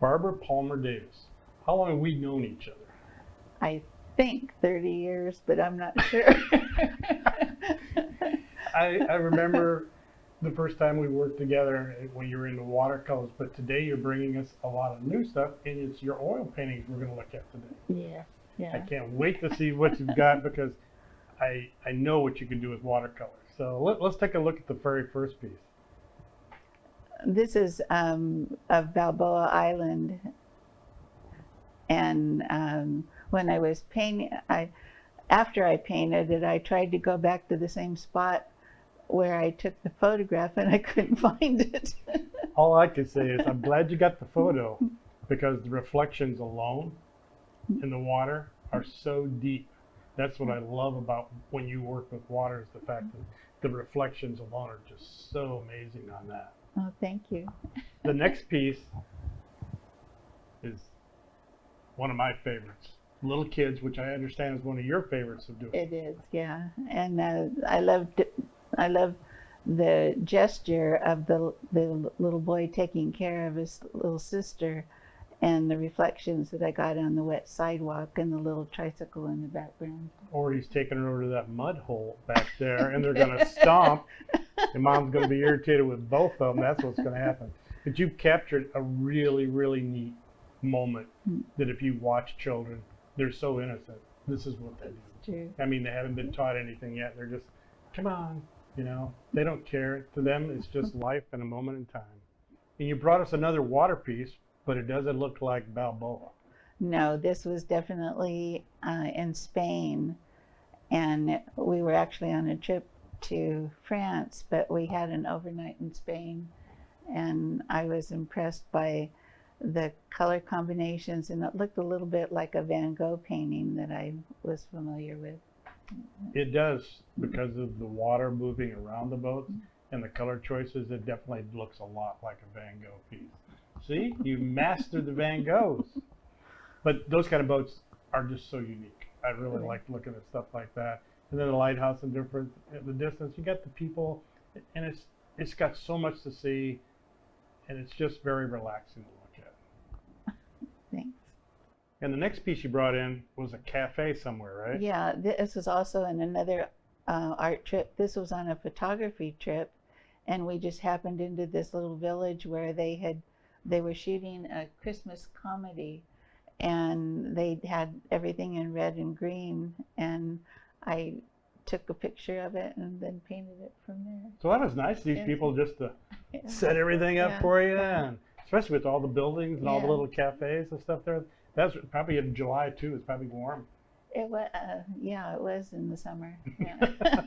Barbara Palmer Davis. How long have we known each other? I think 30 years, but I'm not sure. I remember the first time we worked together when you were into watercolors, but today you're bringing us a lot of new stuff, and it's your oil paintings we're going to look at today. Yeah, yeah. I can't wait to see what you've got because I know what you can do with watercolors. So let's take a look at the very first piece. This is of Balboa Island, and when I was painting, after I painted it, I tried to go back to the same spot where I took the photograph, and I couldn't find it. All I can say is I'm glad you got the photo because the reflections alone in the water are so deep. That's what I love about when you work with water, is the fact that the reflections alone are just so amazing on that. Oh, thank you. The next piece is one of my favorites. Little Kids, which I understand is one of your favorites of doing. It is, yeah. And I love the gesture of the little boy taking care of his little sister, and the reflections that I got on the wet sidewalk and the little tricycle in the background. Or he's taking her over to that mud hole back there, and they're going to stomp, and Mom's going to be irritated with both of them. That's what's going to happen. But you've captured a really, really neat moment that if you watch children, they're so innocent. This is what they do. True. I mean, they haven't been taught anything yet. They're just, come on, you know. They don't care. To them, it's just life and a moment in time. And you brought us another water piece, but it doesn't look like Balboa. No, this was definitely in Spain, and we were actually on a trip to France, but we had an overnight in Spain, and I was impressed by the color combinations, and it looked a little bit like a Van Gogh painting that I was familiar with. It does, because of the water moving around the boats and the color choices. It definitely looks a lot like a Van Gogh piece. See, you mastered the Van Goghs. But those kind of boats are just so unique. I really like looking at stuff like that. And then the lighthouse in the distance, you got the people, and it's got so much to see, and it's just very relaxing to look at. Thanks. And the next piece you brought in was a cafe somewhere, right? Yeah, this was also in another art trip. This was on a photography trip, and we just happened into this little village where they were shooting a Christmas comedy, and they had everything in red and green, and I took a picture of it and then painted it from there. So that was nice, these people just to set everything up for you, and especially with all the buildings and all the little cafes and stuff there. That's probably in July too. It's probably warm. It was, yeah, it was in the summer. Yeah.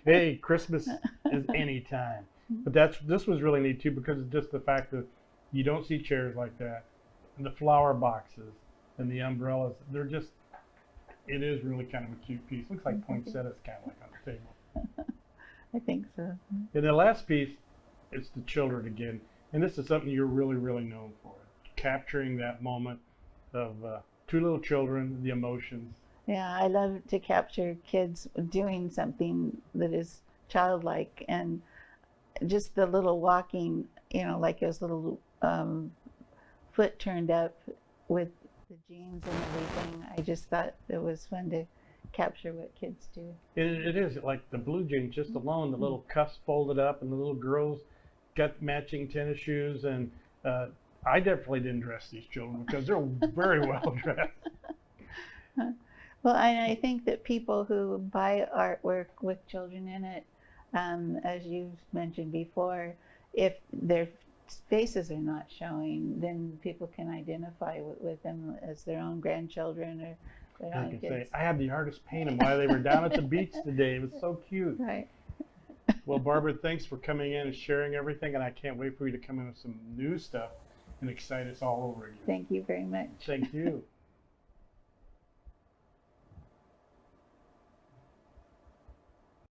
Hey, Christmas is any time. But this was really neat too, because it's just the fact that you don't see chairs like that, and the flower boxes and the umbrellas. They're just, it is really kind of a cute piece. Looks like poinsettias kind of like on the table. I think so. And the last piece, it's the children again. And this is something you're really, really known for. Capturing that moment of two little children, the emotions. Yeah, I love to capture kids doing something that is childlike, and just the little walking, you know, like his little foot turned up with the jeans and everything. I just thought it was fun to capture what kids do. It is like the blue jeans just alone, the little cuffs folded up, and the little girls got matching tennis shoes. And I definitely didn't dress these children because they're very well dressed. Well, I think that people who buy artwork with children in it, as you've mentioned before, if their faces are not showing, then people can identify with them as their own grandchildren or their own kids. Say, I had the artist paint them while they were down at the beach today. It was so cute. Right. Well, Barbara, thanks for coming in and sharing everything, and I can't wait for you to come in with some new stuff and excite us all over again. Thank you very much. Thank you.